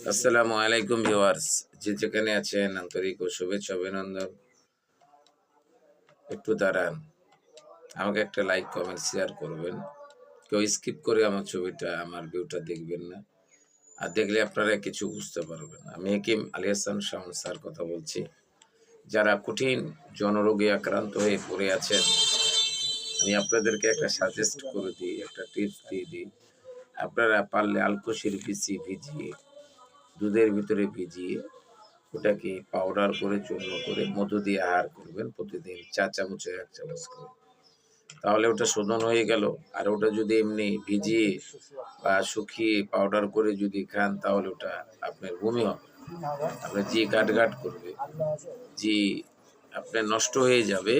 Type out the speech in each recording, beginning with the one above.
আসসালামু আলাইকুম ভিউয়ার্স, যে যেখানে আছেন আন্তরিক ও শুভেচ্ছা অভিনন্দন। একটু দাঁড়ান, আমাকে একটা লাইক কমেন্ট শেয়ার করবেন। কেউ স্কিপ করে আমার ছবিটা আমার ভিউটা দেখবেন না, আর দেখলে আপনারা কিছু বুঝতে পারবেন। আমি হেকিম আলী হাসান শাওন স্যার কথা বলছি। যারা কঠিন জনরোগে আক্রান্ত হয়ে পড়ে আছেন, আমি আপনাদেরকে একটা সাজেস্ট করে দিই, একটা টিপস দিয়ে দিই। আপনারা পারলে আলকোষের বিচি ভিজিয়ে, দুধের ভিতরে ভিজিয়ে ওটাকে পাউডার করে চূর্ণ করে মধু দিয়ে আহার করবেন প্রতিদিন ৪ চামচে ১ চামচ করে। তাহলে ওটা শোধন হয়ে গেল। আর ওটা যদি এমনি ভিজিয়ে বা শুকিয়ে পাউডার করে যদি খান তাহলে ওটা আপনার বমি হবে। আপনার জি গাঁট করবে, জি আপনার নষ্ট হয়ে যাবে।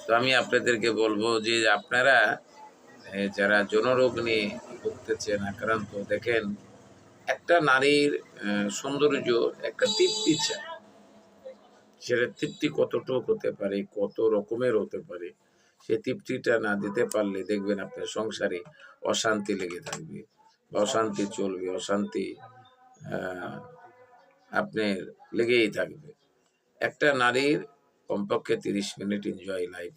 তো আমি আপনাদেরকে বলবো যে আপনারা যারা যৌনরোগ নিয়ে ভুগতেছেন, আক্রান্ত, দেখেন একটা নারীর সৌন্দর্য একটা তৃপ্তি চায়। সেটা তৃপ্তি কতটুক হতে পারে, কত রকমের হতে পারে, সে তৃপ্তিটা না দিতে পারলে দেখবেন আপনার সংসারে অশান্তি লেগে থাকবে বা অশান্তি চলবে, অশান্তি আহ, আপনার লেগেই থাকবে। একটা নারীর কমপক্ষে 30 minute enjoy life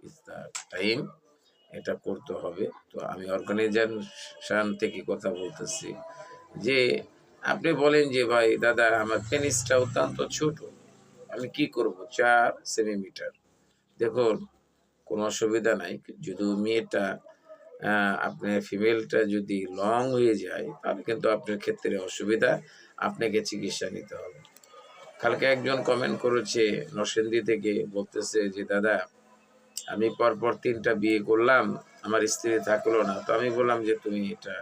is the time, এটা করতে হবে। তো আমি অর্গানাইজেশন থেকে কথা বলতেছি যে আপনি বলেন যে ভাই দাদা আমার পেনিসটা অত্যন্ত ছোট, আমি কি করব 4 সেমি মিটার। দেখুন, কোনো অসুবিধা নাই। যদি মেয়েটা আপনার ফিমেলটা যদি লং হয়ে যায় তাহলে কিন্তু আপনার ক্ষেত্রে অসুবিধা, আপনাকে চিকিৎসা নিতে হবে। কালকে একজন কমেন্ট করেছে নরসিংদী থেকে, বলতেছে যে দাদা আমি পরপর 3টা বিয়ে করলাম, আমার স্ত্রী থাকলো না। তো আমি বললাম যে তুমি এটা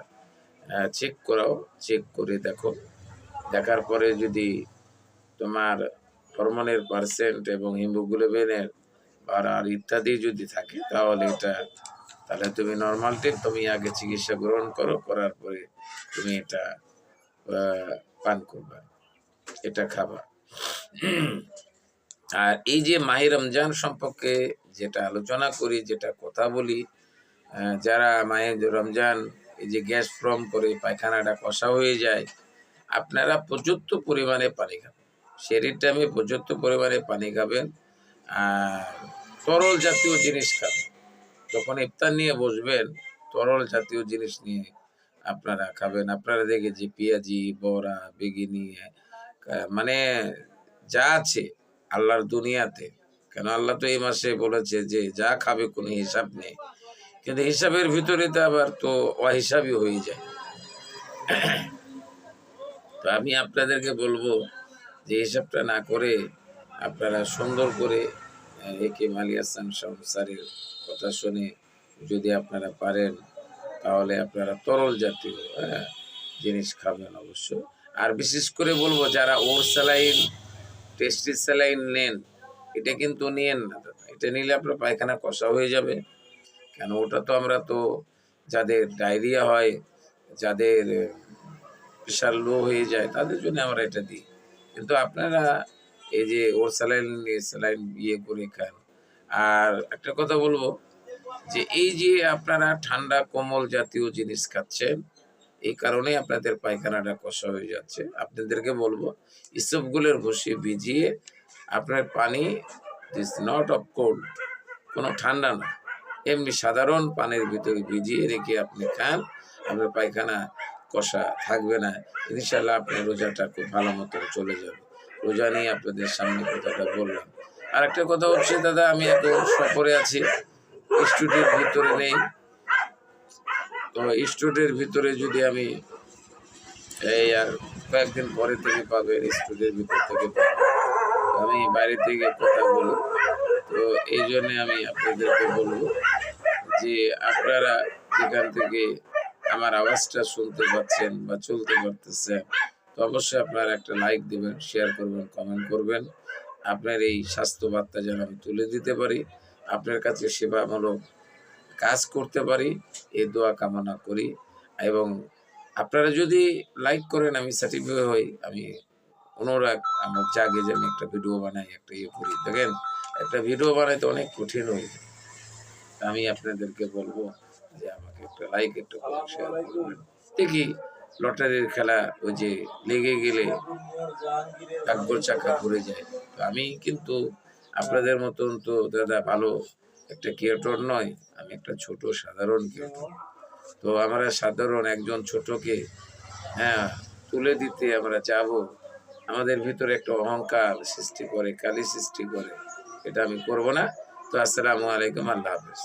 চেক করাও, চেক করে দেখো, দেখার পরে যদি তোমার হরমোনের পার্সেন্ট এবং হিমোগ্লোবিনের আর ইত্যাদি যদি থাকে তাহলে তুমি নর্মাল টেপ, তুমি আগে চিকিৎসা গ্রহণ করো, করার পরে তুমি এটা পান করবা, এটা খাবা। আর এই যে মাহে রমজান সম্পর্কে যেটা আলোচনা করি, যেটা কথা বলি, যারা মাহে রমজান এই যে গ্যাস ফর্ম করে পায়খানাটা কষা হয়ে যায়, আপনারা পর্যাপ্ত পরিমাণে পানি খাবেন, শরীর টাইমে পর্যাপ্ত পরিমাণে পানি খাবেন। আর তরল জাতীয় জিনিস খাবেন। যখন ইফতার নিয়ে বসবেন, তরল জাতীয় জিনিস নিয়ে আপনারা খাবেন। আপনারা দেখে যে পেঁয়াজি, বড়া, বেগিনি, মানে যা আছে আল্লাহর দুনিয়াতে, কেন আল্লাহ তো এই মাসে বলেছে যে যা খাবে কোনো হিসাব নেই, কিন্তু হিসাবের ভিতরে তো আবার তো অহিসাবই হয়ে যায়। তো আমি আপনাদেরকে বলবো যে হিসাবটা না করে আপনারা সুন্দর করে হেকিম আলী হাসান শাওন স্যারের কথা শুনে যদি আপনারা পারেন তাহলে আপনারা তরল জাতীয় জিনিস খাবেন অবশ্যই। আর বিশেষ করে বলবো যারা ওর স্যালাইন, টেস্টিস স্যালাইন নেন, এটা কিন্তু নিয়েন না দাদা। এটা নিলে আপনার পায়খানা কষা হয়ে যাবে। কেন ওটা তো আমরা তো যাদের ডায়রিয়া হয়, যাদের প্রেশার লো হয়ে যায়, তাদের জন্য আমরা এটা দিই। কিন্তু আপনারা এই যে ওর স্যালাইন নিয়ে স্যালাইন ইয়ে করে খান। আর একটা কথা বলবো যে এই যে আপনারা ঠান্ডা কোমল জাতীয় জিনিস খাচ্ছেন, এই কারণে আপনাদের পায়খানাটা কষা হয়ে যাচ্ছে। আপনাদেরকে বলবো ইসবগুলের ভুসি ভিজিয়ে আপনার পানি, দিস নট অফ কোল্ড, কোনো ঠান্ডা না, এমনি সাধারণ পানির ভিতরে ভিজিয়ে রেখে আপনি খান, আপনার পায়খানা কষা থাকবে না। ইনশাল্লাহ আপনার রোজাটা খুব ভালো মতো চলে যাবে। রোজা নিয়ে আপনাদের সামনে কথাটা বললাম। আর একটা কথা হচ্ছে দাদা, আমি এখন সফরে আছি, স্টুডিওর ভিতরে নেই। তো স্টুডিওর ভিতরে যদি আমি এই আর কয়েকদিন পরে থেকে পাবেন, স্টুডিওর ভিতর থেকে পাবেন, আমি বাইরে থেকে কথা বলি। তো এই জন্যে আমি আপনাদেরকে বলবো যে আপনারা যেখান থেকে আমার আওয়াজটা শুনতে পাচ্ছেন বা চলতে পারতেছেন, তো অবশ্যই আপনারা একটা লাইক দেবেন, শেয়ার করবেন, কমেন্ট করবেন। আপনার এই স্বাস্থ্য বার্তা যেন আমি তুলে দিতে পারি, আপনার কাছে সেবামূলক কাজ করতে পারি, এই দোয়া কামনা করি। এবং আপনারা যদি লাইক করেন, আমি সার্টিফাই হই, আমি অনুরাগ আমার জাগে যে আমি একটা ভিডিও বানাই, একটা ইয়ে করি। দেখেন, একটা ভিডিও বানাইতে অনেক কঠিন হয়ে যায়। আমি আপনাদেরকে বলবো যে আমাকে একটা লাইক, একটা শেয়ার করবেন। দেখি লটারির খেলা, ওই যে লেগে গেলে ভাগ্যর চাকা ঘুরে যায়। তো আমি কিন্তু আপনাদের মতন তো দাদা ভালো একটা ক্রিয়েটর নয়, আমি একটা ছোট সাধারণ ক্রিয়েটর। তো আমরা সাধারণ একজন ছোটকে হ্যাঁ তুলে দিতে আমরা চাবো, আমাদের ভিতরে একটা অহংকার সৃষ্টি করে, কালি সৃষ্টি করে, এটা আমি করব না। তো আসসালামু আলাইকুম, আল্লাহ হাফেজ।